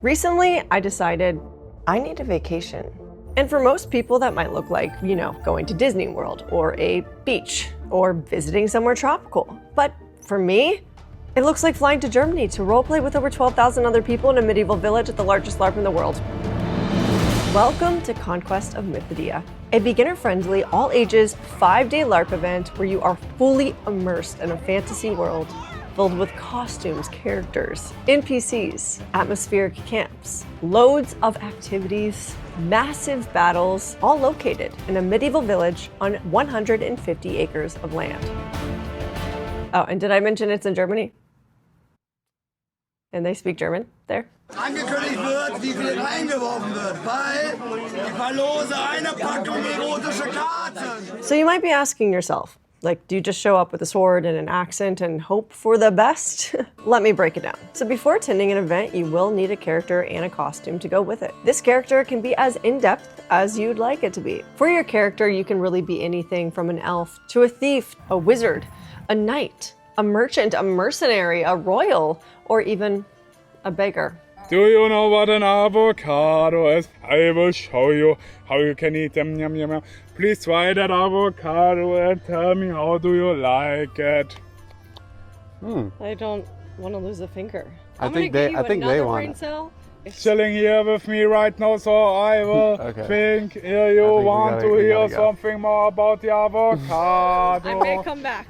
Recently, I decided I need a vacation. And for most people, that might look like, going to Disney World or a beach or visiting somewhere tropical. But for me, it looks like flying to Germany to roleplay with over 12,000 other people in a medieval village at the largest LARP in the world. Welcome to Conquest of Mythia, a beginner-friendly, all-ages, 5-day LARP event where you are fully immersed in a fantasy world filled with costumes, characters, NPCs, atmospheric camps, loads of activities, massive battles, all located in a medieval village on 150 acres of land. Oh, and did I mention it's in Germany? And they speak German there? Angekündigt wird, wie viel reingeworfen wird, weil ich verlose eine Packung erotische Karten. So you might be asking yourself, do you just show up with a sword and an accent and hope for the best? Let me break it down. So before attending an event, you will need a character and a costume to go with it. This character can be as in-depth as you'd like it to be. For your character, you can really be anything from an elf to a thief, a wizard, a knight, a merchant, a mercenary, a royal, or even a beggar. Do you know what an avocado is? I will show you how you can eat them. Yum, yum, yum. Please try that avocado and tell me how do you like it. I don't want to lose a finger. I think they want it. Cell. Chilling here with me right now, so I will think you want to hear something more about the avocado. I may come back.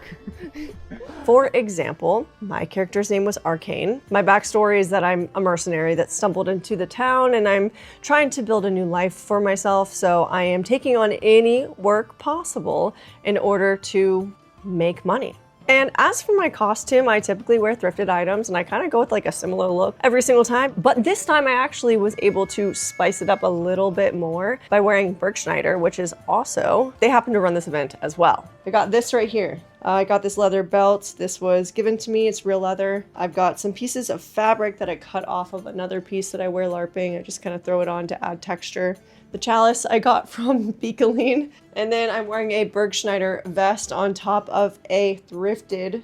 For example, my character's name was Arcane. My backstory is that I'm a mercenary that stumbled into the town and I'm trying to build a new life for myself, so I am taking on any work possible in order to make money. And as for my costume, I typically wear thrifted items and I kind of go with a similar look every single time. But this time I actually was able to spice it up a little bit more by wearing 𝚌𝚘𝚖𝚎, which is also, they happen to run this event as well. I got this right here. I got this leather belt. This was given to me. It's real leather. I've got some pieces of fabric that I cut off of another piece that I wear LARPing. I just kind of throw it on to add texture. The chalice I got from 𝚌𝚘𝚖𝚎. And then I'm wearing a 𝚌𝚘𝚖𝚎 vest on top of a thrifted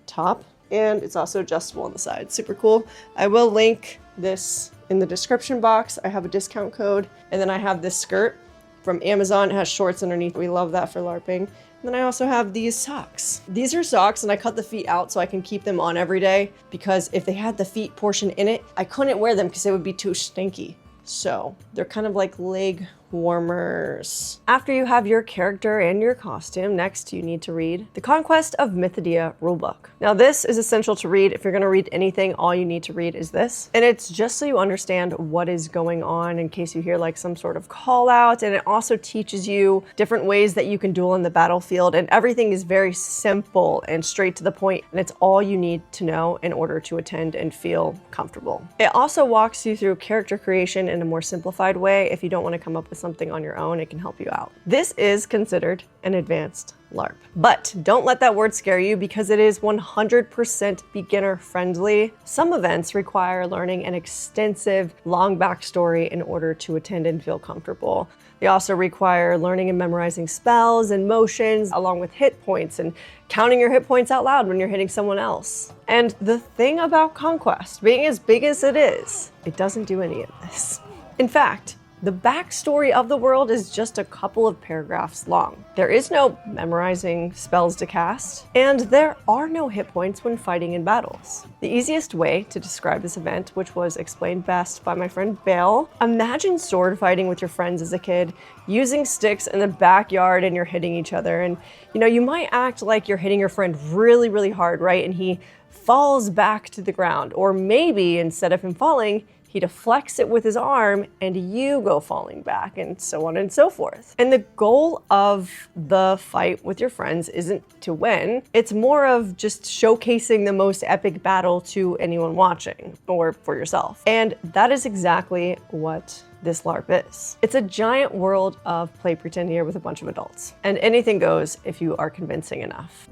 top. And it's also adjustable on the side. Super cool. I will link this in the description box. I have a discount code. And then I have this skirt from Amazon. It has shorts underneath. We love that for LARPing. And then I also have these socks. These are socks and I cut the feet out so I can keep them on every day, because if they had the feet portion in it, I couldn't wear them because they would be too stinky. So they're kind of like leg warmers. After you have your character and your costume, next you need to read the Conquest of Mythia rulebook. Now this is essential to read. If you're gonna read anything, all you need to read is this. And it's just so you understand what is going on in case you hear some sort of call out. And it also teaches you different ways that you can duel in the battlefield. And everything is very simple and straight to the point. And it's all you need to know in order to attend and feel comfortable. It also walks you through character creation in a more simplified way. If you don't want to come up with something on your own, it can help you out. This is considered an advanced LARP. But don't let that word scare you, because it is 100% beginner friendly. Some events require learning an extensive, long backstory in order to attend and feel comfortable. They also require learning and memorizing spells and motions, along with hit points and counting your hit points out loud when you're hitting someone else. And the thing about Conquest, being as big as it is, it doesn't do any of this. In fact, the backstory of the world is just a couple of paragraphs long. There is no memorizing spells to cast, and there are no hit points when fighting in battles. The easiest way to describe this event, which was explained best by my friend Bale, imagine sword fighting with your friends as a kid, using sticks in the backyard and you're hitting each other. And you might act like you're hitting your friend really, really hard, right? And he falls back to the ground. Or maybe instead of him falling, he deflects it with his arm and you go falling back, and so on and so forth. And the goal of the fight with your friends isn't to win. It's more of just showcasing the most epic battle to anyone watching, or for yourself. And that is exactly what this LARP is. It's a giant world of play pretend here with a bunch of adults. And anything goes if you are convincing enough.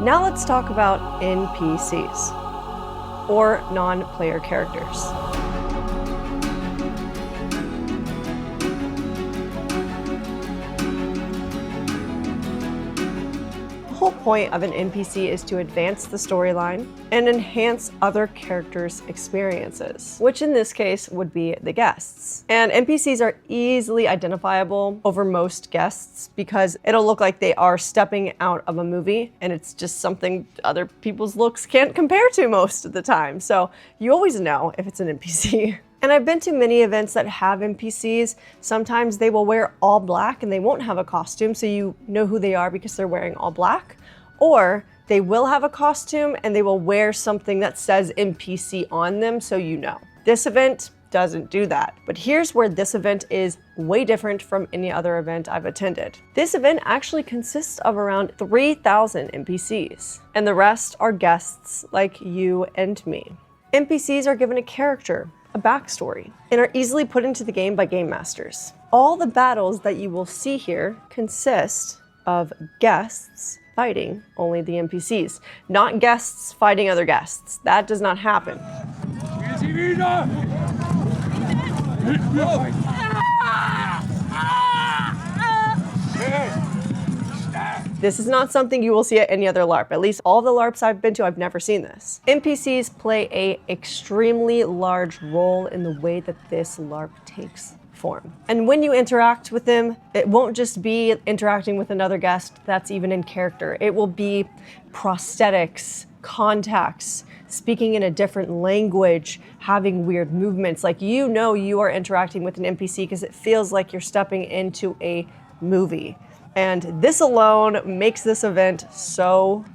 Now let's talk about NPCs. Or non-player characters. whole point of an NPC is to advance the storyline and enhance other characters' experiences, which in this case would be the guests. And NPCs are easily identifiable over most guests because it'll look like they are stepping out of a movie, and it's just something other people's looks can't compare to most of the time. So you always know if it's an NPC. And I've been to many events that have NPCs. Sometimes they will wear all black and they won't have a costume, so you know who they are because they're wearing all black. Or they will have a costume and they will wear something that says NPC on them, so you know. This event doesn't do that. But here's where this event is way different from any other event I've attended. This event actually consists of around 3,000 NPCs, and the rest are guests like you and me. NPCs are given a character, a backstory, and are easily put into the game by game masters. All the battles that you will see here consist of guests fighting only the NPCs, not guests fighting other guests. That does not happen. This is not something you will see at any other LARP. At least all the LARPs I've been to, I've never seen this. NPCs play an extremely large role in the way that this LARP takes form. And when you interact with them, it won't just be interacting with another guest that's even in character. It will be prosthetics, contacts, speaking in a different language, having weird movements. Like, you know you are interacting with an NPC because it feels like you're stepping into a movie. And this alone makes this event so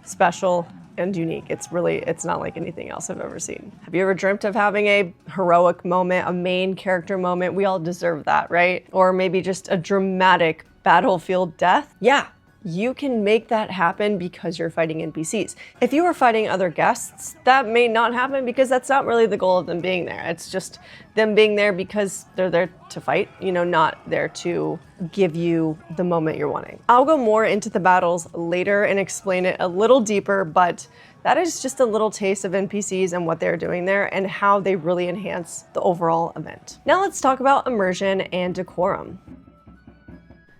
special and unique. It's not like anything else I've ever seen. Have you ever dreamt of having a heroic moment, a main character moment? We all deserve that, right? Or maybe just a dramatic battlefield death? Yeah, you can make that happen because you're fighting NPCs. If you are fighting other guests, that may not happen because that's not really the goal of them being there. It's just them being there because they're there to fight, not there to give you the moment you're wanting. I'll go more into the battles later and explain it a little deeper, but that is just a little taste of NPCs and what they're doing there and how they really enhance the overall event. Now let's talk about immersion and decorum.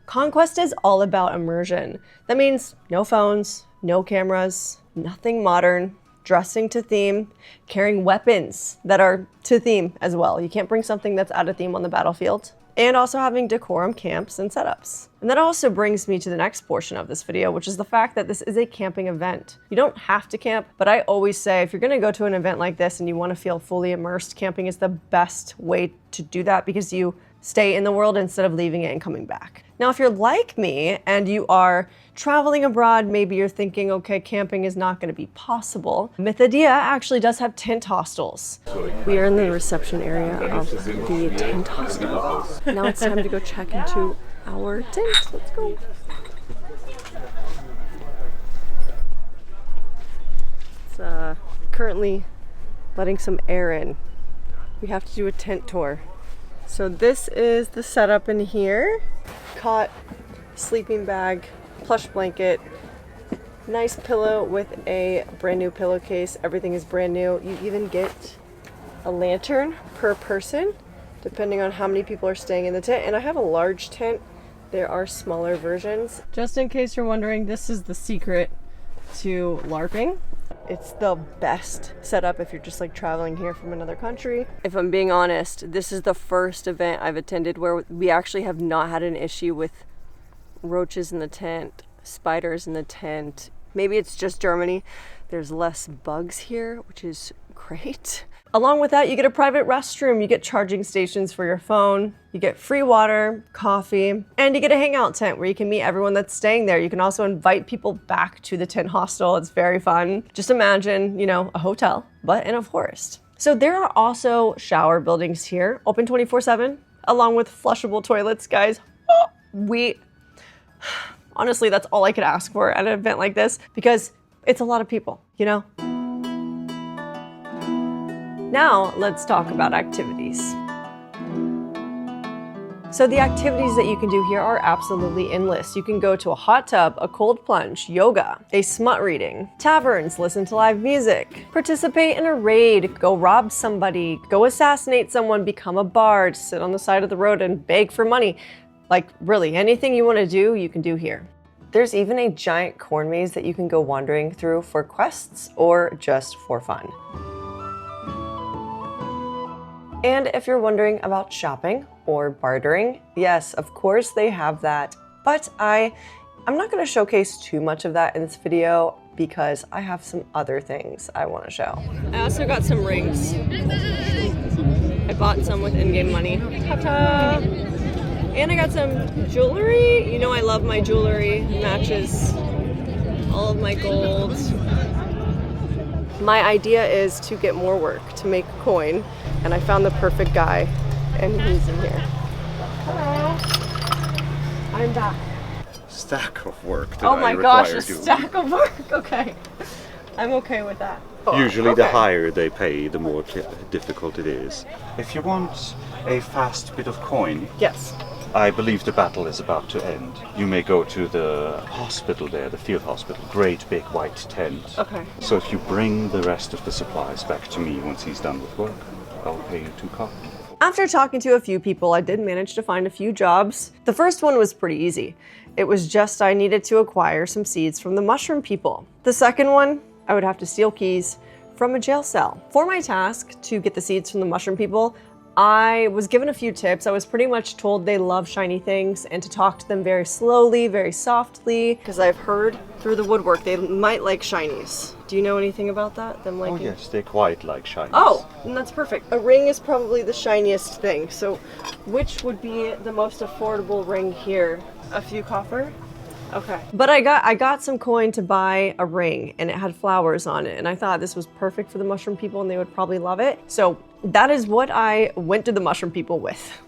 Conquest is all about immersion. That means no phones, no cameras, nothing modern, dressing to theme, carrying weapons that are to theme as well. You can't bring something that's out of theme on the battlefield. And also having decorum camps and setups. And that also brings me to the next portion of this video, which is the fact that this is a camping event. You don't have to camp, but I always say if you're gonna go to an event like this and you wanna feel fully immersed, camping is the best way to do that because you stay in the world instead of leaving it and coming back. Now, if you're like me and you are traveling abroad, maybe you're thinking, okay, camping is not gonna be possible. Mythia actually does have tent hostels. We are in the reception area of the tent hostel. Now it's time to go check into our tent. Let's go. It's currently letting some air in. We have to do a tent tour. So this is the setup in here. Cot, sleeping bag, plush blanket, nice pillow with a brand new pillowcase. Everything is brand new. You even get a lantern per person, depending on how many people are staying in the tent. And I have a large tent. There are smaller versions. Just in case you're wondering, this is the secret to LARPing. It's the best setup if you're just like traveling here from another country. If I'm being honest, this is the first event I've attended where we actually have not had an issue with roaches in the tent, spiders in the tent. Maybe it's just Germany. There's less bugs here, which is great. Along with that, you get a private restroom, you get charging stations for your phone, you get free water, coffee, and you get a hangout tent where you can meet everyone that's staying there. You can also invite people back to the tent hostel. It's very fun. Just imagine, a hotel, but in a forest. So there are also shower buildings here, open 24/7, along with flushable toilets, guys. Honestly, that's all I could ask for at an event like this because it's a lot of people, Now, let's talk about activities. So the activities that you can do here are absolutely endless. You can go to a hot tub, a cold plunge, yoga, a smut reading, taverns, listen to live music, participate in a raid, go rob somebody, go assassinate someone, become a bard, sit on the side of the road and beg for money. Like, really, anything you want to do, you can do here. There's even a giant corn maze that you can go wandering through for quests or just for fun. And if you're wondering about shopping or bartering, yes, of course they have that. But I'm not going to showcase too much of that in this video because I have some other things I want to show. I also got some rings. I bought some with in-game money. Ta-ta! And I got some jewelry. You know I love my jewelry. It matches all of my gold. My idea is to get more work, to make coin. And I found the perfect guy, and he's in here. Hello. I'm back. Stack of work that oh my gosh, a stack of work. Okay. I'm okay with that. Usually the higher they pay, the more difficult it is. If you want a fast bit of coin, yes. I believe the battle is about to end. You may go to the hospital there, the field hospital, great big white tent. Okay. So if you bring the rest of the supplies back to me once he's done with work, I'll pay you 2 copper. After talking to a few people, I did manage to find a few jobs. The first one was pretty easy. It was just I needed to acquire some seeds from the mushroom people. The second one, I would have to steal keys from a jail cell. For my task to get the seeds from the mushroom people, I was given a few tips. I was pretty much told they love shiny things and to talk to them very slowly, very softly, because I've heard through the woodwork they might like shinies. Do you know anything about that? Them liking? Oh yes, they quite like shinies. Oh, and that's perfect. A ring is probably the shiniest thing. So which would be the most affordable ring here? A few copper? Okay. But I got some coin to buy a ring and it had flowers on it. And I thought this was perfect for the mushroom people and they would probably love it. So that is what I went to the mushroom people with.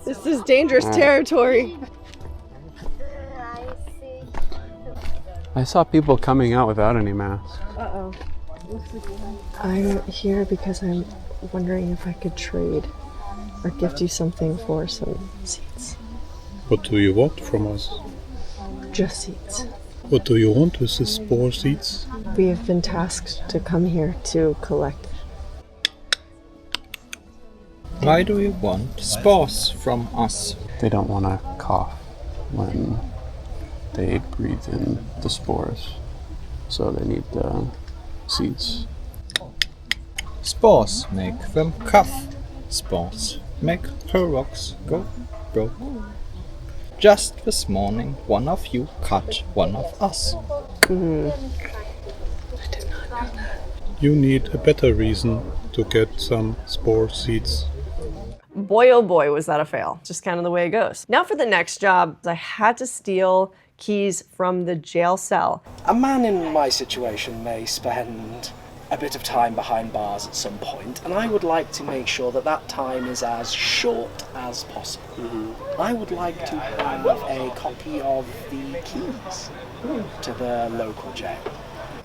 This is dangerous territory. I saw people coming out without any masks. Uh-oh. I'm here because I'm wondering if I could trade or gift you something for some seeds. What do you want from us? Just seeds. What do you want with the spore seeds? We have been tasked to come here to collect. Why do you want spores from us? They don't want to cough when they breathe in the spores, so they need the seeds. Spores make them cough. Spores make her rocks go broke. Just this morning, one of you cut one of us. I did not know that. You need a better reason to get some spore seeds. Boy, oh boy, was that a fail. Just kind of the way it goes. Now for the next job, I had to steal keys from the jail cell. A man in my situation may spend a bit of time behind bars at some point, and I would like to make sure that that time is as short as possible. I would like to have a copy of the keys to the local jail.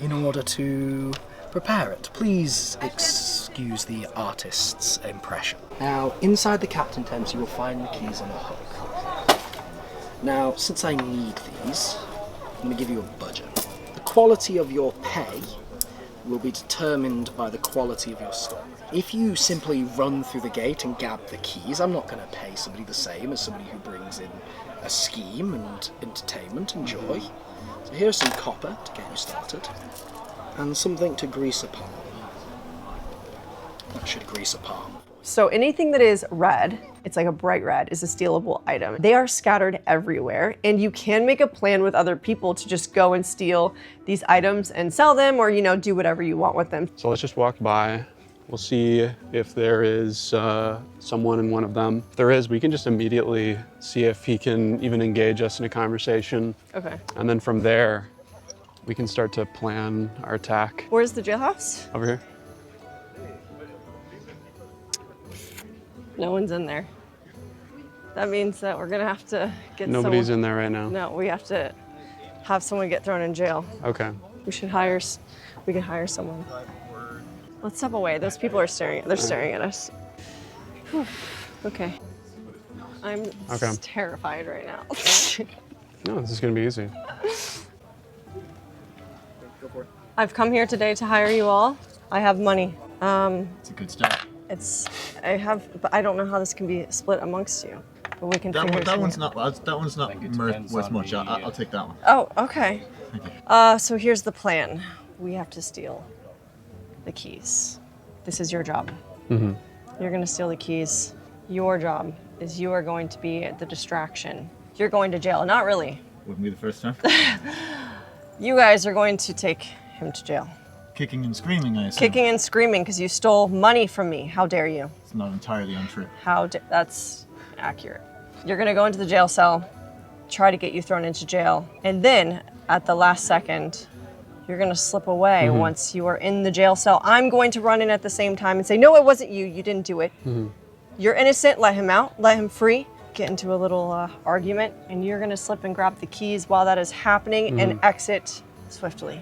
In order to prepare it, please excuse the artist's impression. Now, inside the captain tent, you will find the keys on a hook. Now, since I need these, I'm going to give you a budget. The quality of your pay will be determined by the quality of your story. If you simply run through the gate and gab the keys, I'm not going to pay somebody the same as somebody who brings in a scheme and entertainment and joy. So here's some copper to get you started, and something to grease a palm. That should grease a palm. So anything that is red, it's like a bright red, is a stealable item. They are scattered everywhere, and you can make a plan with other people to just go and steal these items and sell them, or, you know, do whatever you want with them. So let's just walk by. We'll see if there is someone in one of them. If there is, we can just immediately see if he can even engage us in a conversation. Okay. And then from there, we can start to plan our attack. Where's the jailhouse? Over here. No one's in there. That means that we're gonna have to get Nobody's someone. in there right now. No, we have to have someone get thrown in jail. Okay. We can hire someone. Let's step away. Those people are staring at us. Whew. Okay. I'm terrified right now. No, this is gonna be easy. I've come here today to hire you all. I have money. It's a good start. But I don't know how this can be split amongst you. but we can That figure something one's out. worth much. I'll take that one. Oh, okay. So here's the plan. We have to steal the keys. This is your job. Mm-hmm. You're gonna steal the keys. Your job is you are going to be the distraction. You're going to jail. Not really. Wouldn't be the first time. You guys are going to take him to jail. Kicking and screaming, I assume. Kicking and screaming because you stole money from me. How dare you? It's not entirely untrue. That's accurate. You're gonna go into the jail cell, try to get you thrown into jail, and then at the last second, you're gonna slip away once you are in the jail cell. I'm going to run in at the same time and say, no, it wasn't you, you didn't do it. You're innocent, let him out, let him free. Get into a little argument, and you're gonna slip and grab the keys while that is happening and exit swiftly.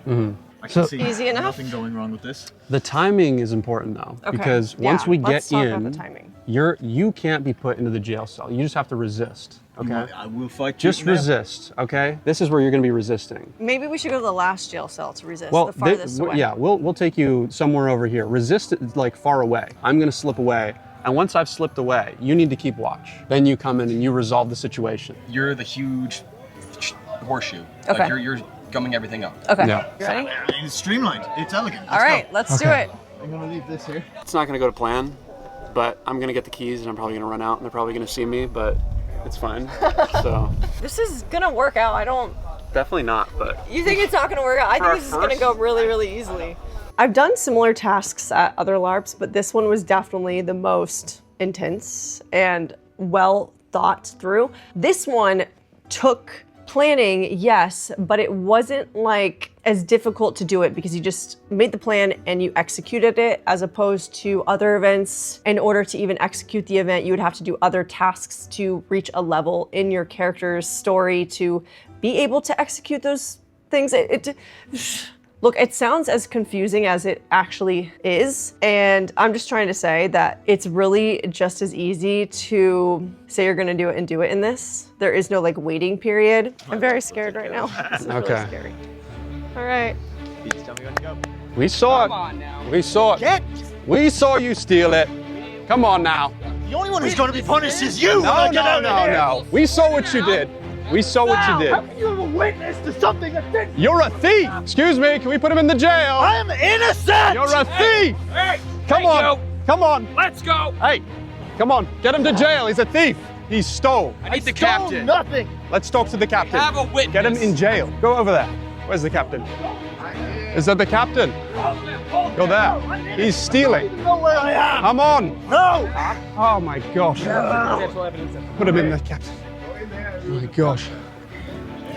I can see Easy enough? nothing going wrong with this. The timing is important though, Okay. because once we let's get talk about the in, timing. you can't be put into the jail cell. You just have to resist. Okay. I will fight. Just resist. Okay. This is where you're going to be resisting. Maybe we should go to the last jail cell to resist, Well, the farthest away. yeah, we'll take you somewhere over here. Resist it like far away. I'm going to slip away. And once I've slipped away, you need to keep watch. Then you come in and you resolve the situation. You're the huge horseshoe. Okay. Like you're gumming everything up. Okay. Yeah. You ready? It's streamlined. It's elegant. All right, let's do it. I'm gonna leave this here. It's not going to go to plan, but I'm going to get the keys and I'm probably going to run out and they're probably going to see me, but it's fine. So This is gonna work out. I don't. definitely not, but You think it's not gonna work out? I think this is gonna go really, really easily. I've done similar tasks at other LARPs, but this one was definitely the most intense and well thought through. This one took planning, yes, but it wasn't like as difficult to do it because you just made the plan and you executed it, as opposed to other events. In order to even execute the event, you would have to do other tasks to reach a level in your character's story to be able to execute those things. Look, it sounds as confusing as it actually is, and I'm just trying to say that it's really just as easy to say you're gonna do it and do it in this. There is no like waiting period. I'm very scared right now. This is really scary. All right. Tell me when to go. we saw it. We saw it. We saw you steal it. Come on now. The only one who's gonna be punished is you. No. We saw what you did. We saw what you did. How can you have a witness to something that didn't? You're a thief. Excuse me, can we put him in the jail? I am innocent. You're a thief. Hey, Come on. Come on. let's go. Hey, come on. Get him to jail. He's a thief. He stole. I need the Stole captain. nothing. Let's talk to the captain. Have a witness. Get him in jail. Go over there. Where's the captain? Is that the captain? Go there. He's stealing. You know where I am. Come on. No. Oh my gosh. Put him in the captain. Oh my gosh.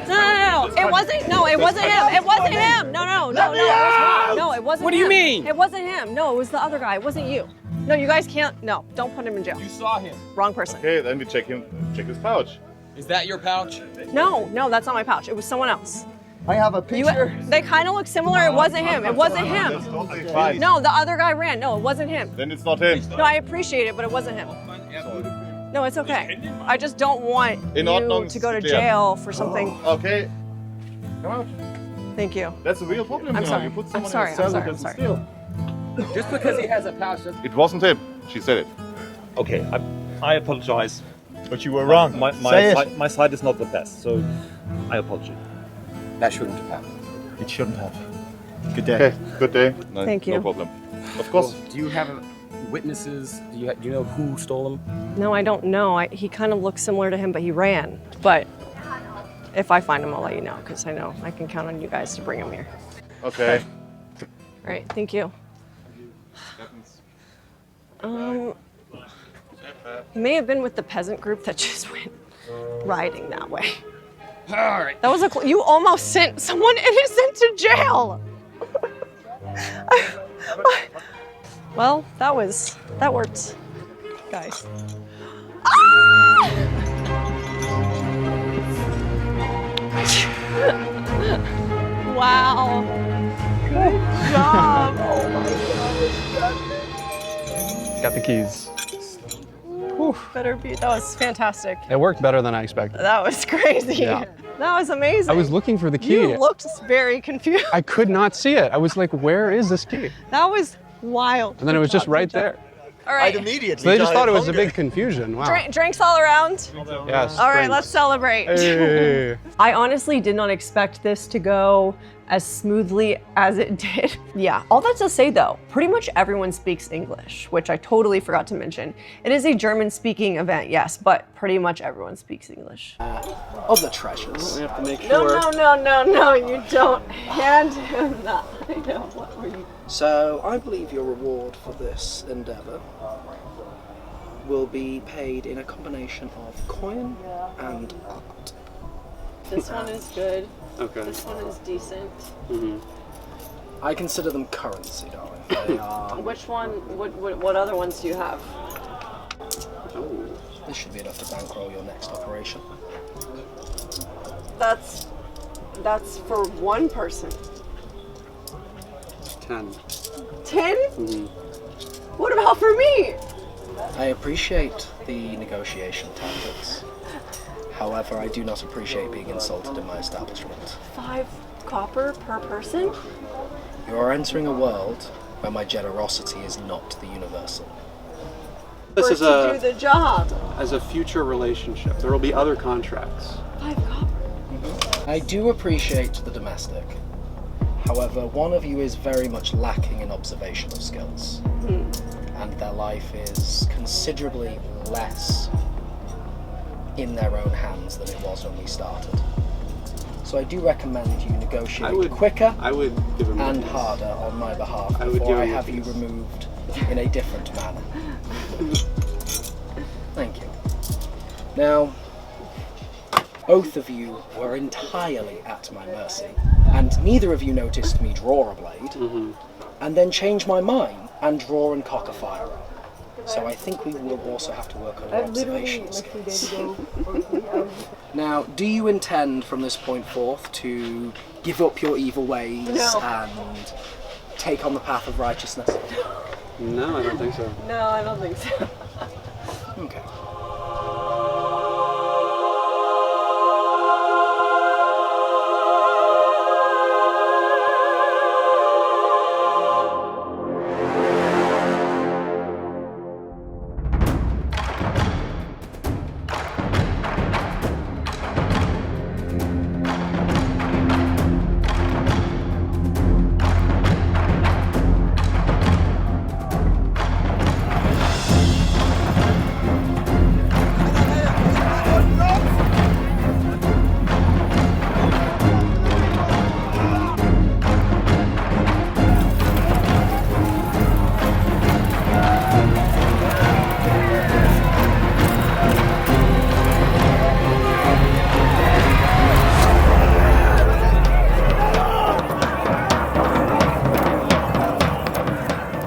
No. It wasn't. No, it wasn't him. It wasn't him. No. No, it wasn't. What do you him. mean? It wasn't him. No, it was the other guy. It wasn't you. No, you guys can't. No, don't put him in jail. You saw him. Wrong person. Okay, then we check his pouch. Is that your pouch? No, that's not my pouch. It was someone else. I have a picture. They kind of look similar. It wasn't him. It wasn't him. Totally fine. No, the other guy ran. No, it wasn't him. Then it's not him. No, I appreciate it, but it wasn't him. No, it's okay. I just don't want In you Ordnung, to go to clear. jail for something. Okay. Come out. Thank you. That's a real problem. I'm now. sorry. You put I'm someone sorry. in a cell I'm who sorry. I'm doesn't sorry. steal. Just because he has a pouch doesn't... It wasn't him. She said it. Okay, I apologize. But you were wrong. My side is not the best, so I apologize. That shouldn't have happened. It shouldn't have. Good day. Okay, good day. No, Thank you. No problem. Of course. Do you have witnesses? Do you know who stole them? No, I don't know. He kind of looks similar to him, but he ran. But if I find him, I'll let you know, because I know I can count on you guys to bring him here. Okay. All right. Thank you. He may have been with the peasant group that just went riding that way. All right. That was you almost sent someone innocent to jail. Well, that worked, guys. Wow. Good job. Oh my gosh. Got the keys. Better be. That was fantastic. It worked better than I expected. That was crazy. Yeah. That was amazing. I was looking for the key. You looked very confused. I could not see it. I was like, where is this key? That was wild. And then it was just right there. All right. I'd immediately. So they just die thought it of was a hunger. big confusion. Wow. Drinks all around. Yes. All right, drinks. let's celebrate. Hey. I honestly did not expect this to go as smoothly as it did. Yeah, all that to say though, pretty much everyone speaks English, which I totally forgot to mention. It is a German-speaking event, yes, but pretty much everyone speaks English. Other treasures. We have to make No, sure. no, you don't hand him that. I know, what were you? So I believe your reward for this endeavour will be paid in a combination of coin and art. This one is good. Okay. This one is decent. I consider them currency, darling. They are. Which one, what other ones do you have? Oh. This should be enough to bankroll your next operation. That's for one person. 10. 10? What about for me? I appreciate the negotiation tactics. However, I do not appreciate being insulted in my establishment. 5 copper per person? You are entering a world where my generosity is not the universal. This is to do the job. as a future relationship. There will be other contracts. 5 copper. I do appreciate the domestic. However, one of you is very much lacking in observational skills. And their life is considerably less in their own hands than it was when we started. So I do recommend you negotiate quicker I would give him and harder on my behalf I would before give I him have you removed in a different manner. Thank you. Now, both of you were entirely at my mercy, and neither of you noticed me draw a blade, and then change my mind and draw and cock a fire. So I think we will also have to work on your observational skills. Now, do you intend from this point forth to give up your evil ways and take on the path of righteousness? No, I don't think so. No, I don't think so. Okay.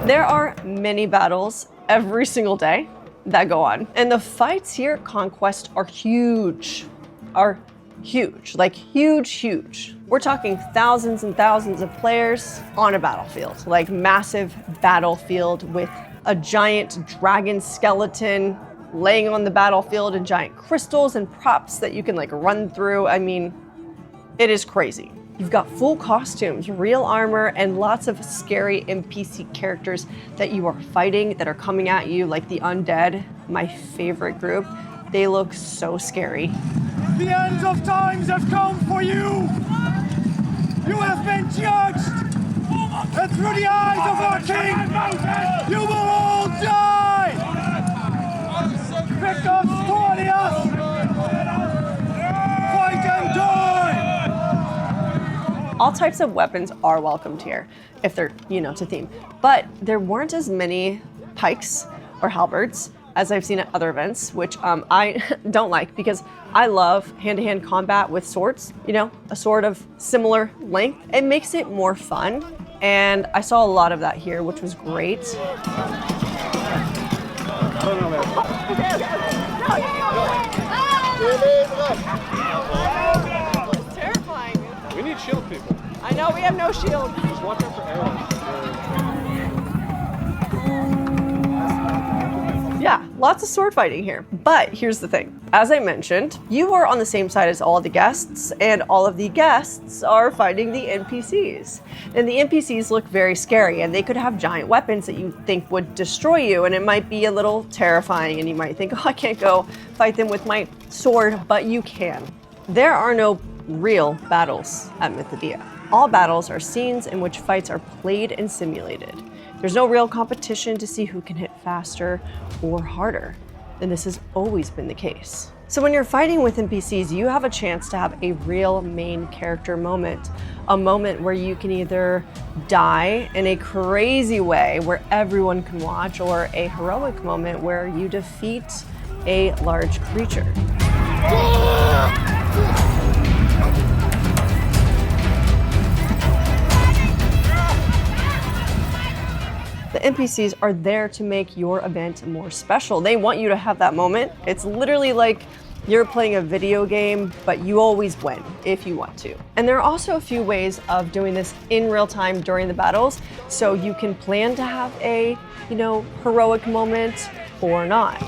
There are many battles every single day that go on. And the fights here at Conquest are huge. Like huge. We're talking thousands and thousands of players on a battlefield, like massive battlefield with a giant dragon skeleton laying on the battlefield and giant crystals and props that you can like run through. I mean, it is crazy. You've got full costumes, real armor, and lots of scary NPC characters that you are fighting that are coming at you, like the undead, my favorite group. They look so scary. The end of times have come for you! You have been judged! And through the eyes of our king, you will all die! Victor Storius! Fight and die! All types of weapons are welcomed here, if they're, to theme. But there weren't as many pikes or halberds as I've seen at other events, which I don't like because I love hand-to-hand combat with swords, a sword of similar length. It makes it more fun, and I saw a lot of that here, which was great. It's terrifying. We need shield people. I know, we have no shield. Just watch out for arrows. Yeah, lots of sword fighting here. But here's the thing. As I mentioned, you are on the same side as all the guests, and all of the guests are fighting the NPCs. And the NPCs look very scary, and they could have giant weapons that you think would destroy you, and it might be a little terrifying, and you might think, oh, I can't go fight them with my sword, but you can. There are no real battles at Mythia. All battles are scenes in which fights are played and simulated. There's no real competition to see who can hit faster or harder, and this has always been the case. So when you're fighting with NPCs, you have a chance to have a real main character moment, a moment where you can either die in a crazy way where everyone can watch, or a heroic moment where you defeat a large creature. The NPCs are there to make your event more special. They want you to have that moment. It's literally like you're playing a video game, but you always win if you want to. And there are also a few ways of doing this in real time during the battles, so you can plan to have a, heroic moment or not.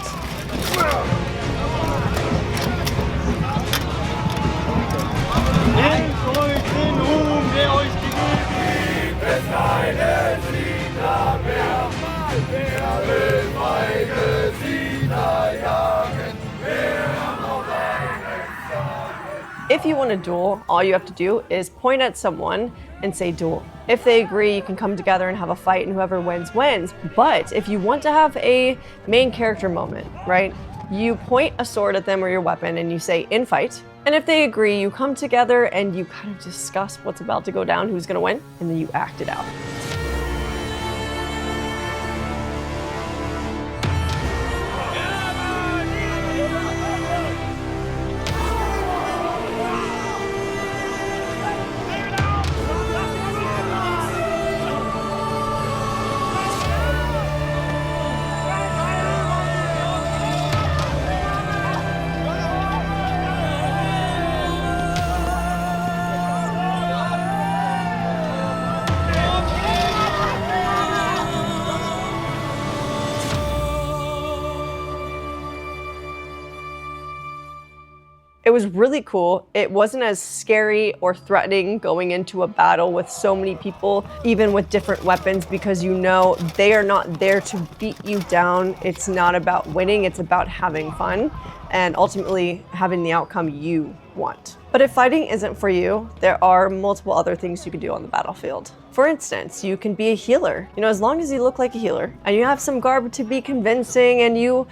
If you want to duel, all you have to do is point at someone and say duel. If they agree, you can come together and have a fight, and whoever wins, wins. But if you want to have a main character moment, right? You point a sword at them or your weapon and you say in fight. And if they agree, you come together and you kind of discuss what's about to go down, who's going to win, and then you act it out. It was really cool. It wasn't as scary or threatening going into a battle with so many people, even with different weapons, because they are not there to beat you down. It's not about winning, it's about having fun and ultimately having the outcome you want. But if fighting isn't for you, there are multiple other things you can do on the battlefield. For instance, you can be a healer. As long as you look like a healer and you have some garb to be convincing and you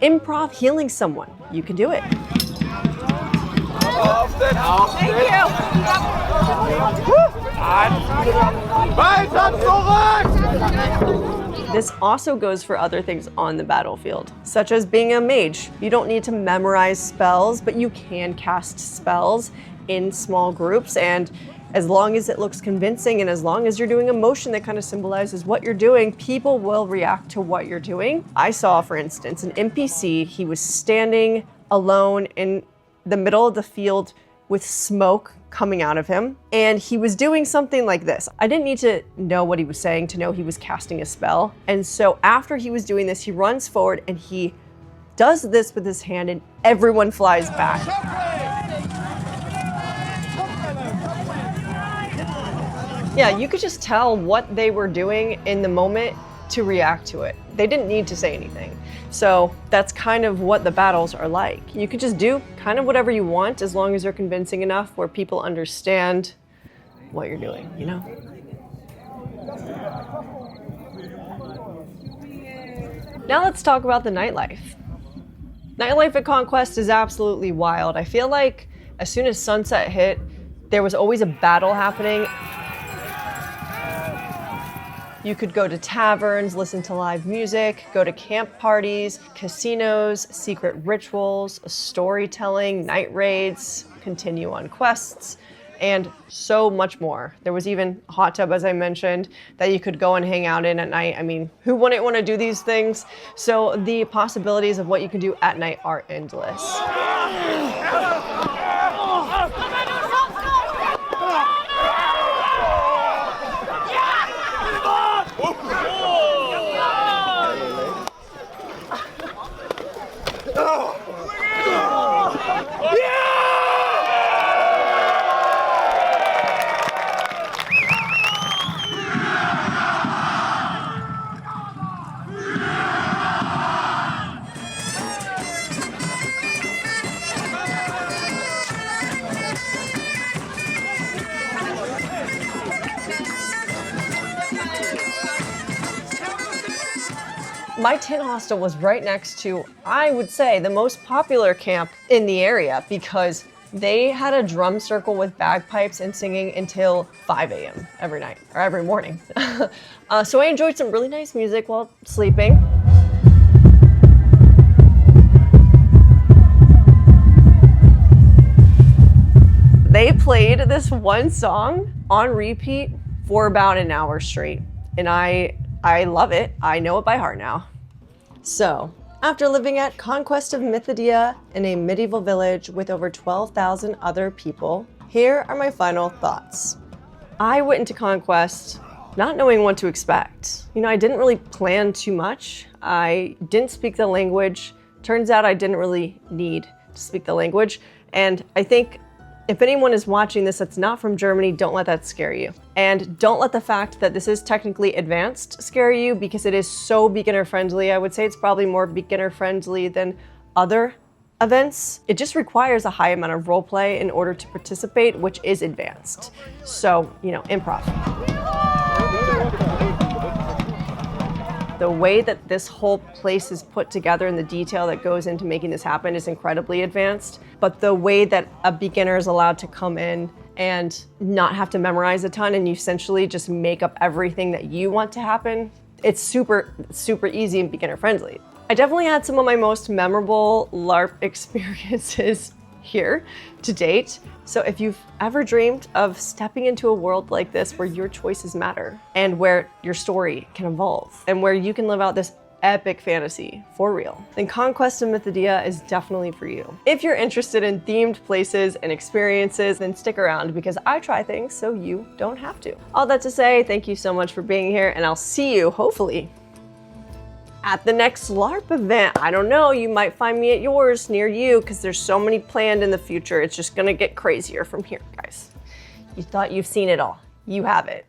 improv healing someone, you can do it. Thank you. This also goes for other things on the battlefield, such as being a mage. You don't need to memorize spells, but you can cast spells in small groups, and as long as it looks convincing and as long as you're doing a motion that kind of symbolizes what you're doing, people will react to what you're doing. I saw, for instance, an NPC. He was standing alone in the middle of the field with smoke coming out of him, and he was doing something like this. I didn't need to know what he was saying to know he was casting a spell. And so after he was doing this, he runs forward and he does this with his hand, and everyone flies back. Yeah, you could just tell what they were doing in the moment to react to it. They didn't need to say anything. So that's kind of what the battles are like. You could just do kind of whatever you want as long as you're convincing enough where people understand what you're doing, Now let's talk about the nightlife. Nightlife at Conquest is absolutely wild. I feel like as soon as sunset hit, there was always a battle happening. You could go to taverns, listen to live music, go to camp parties, casinos, secret rituals, storytelling, night raids, continue on quests, and so much more. There was even a hot tub, as I mentioned, that you could go and hang out in at night. I mean, who wouldn't want to do these things? So the possibilities of what you can do at night are endless. My tin hostel was right next to, I would say, the most popular camp in the area because they had a drum circle with bagpipes and singing until 5 a.m. every night, or every morning. So I enjoyed some really nice music while sleeping. They played this one song on repeat for about an hour straight, and I love it. I know it by heart now. So, after living at Conquest of Mythia in a medieval village with over 12,000 other people, here are my final thoughts. I went into Conquest not knowing what to expect. You know, I didn't really plan too much. I didn't speak the language. Turns out I didn't really need to speak the language. And I think if anyone is watching this that's not from Germany, don't let that scare you. And don't let the fact that this is technically advanced scare you because it is so beginner friendly. I would say it's probably more beginner friendly than other events. It just requires a high amount of roleplay in order to participate, which is advanced. So, you know, improv. The way that this whole place is put together and the detail that goes into making this happen is incredibly advanced. But the way that a beginner is allowed to come in and not have to memorize a ton and you essentially just make up everything that you want to happen, it's super, super easy and beginner friendly. I definitely had some of my most memorable LARP experiences here to date. So if you've ever dreamed of stepping into a world like this where your choices matter and where your story can evolve and where you can live out this epic fantasy for real, then Conquest of Mythia is definitely for you. If you're interested in themed places and experiences, then stick around because I try things so you don't have to. All that to say, thank you so much for being here and I'll see you, hopefully, at the next LARP event. I don't know, you might find me at yours near you because there's so many planned in the future. It's just gonna get crazier from here, guys. You thought you've seen it all. You have it.